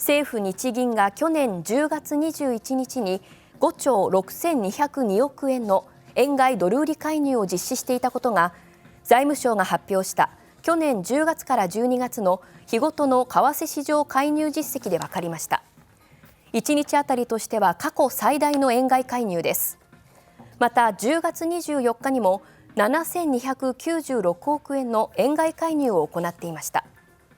政府・日銀が去年10月21日に5兆6202億円の円買いドル売り介入を実施していたことが、財務省が発表した去年10月から12月の日ごとの為替市場介入実績で分かりました。1日あたりとしては過去最大の円買い介入です。また10月24日にも7296億円の円買い介入を行っていました。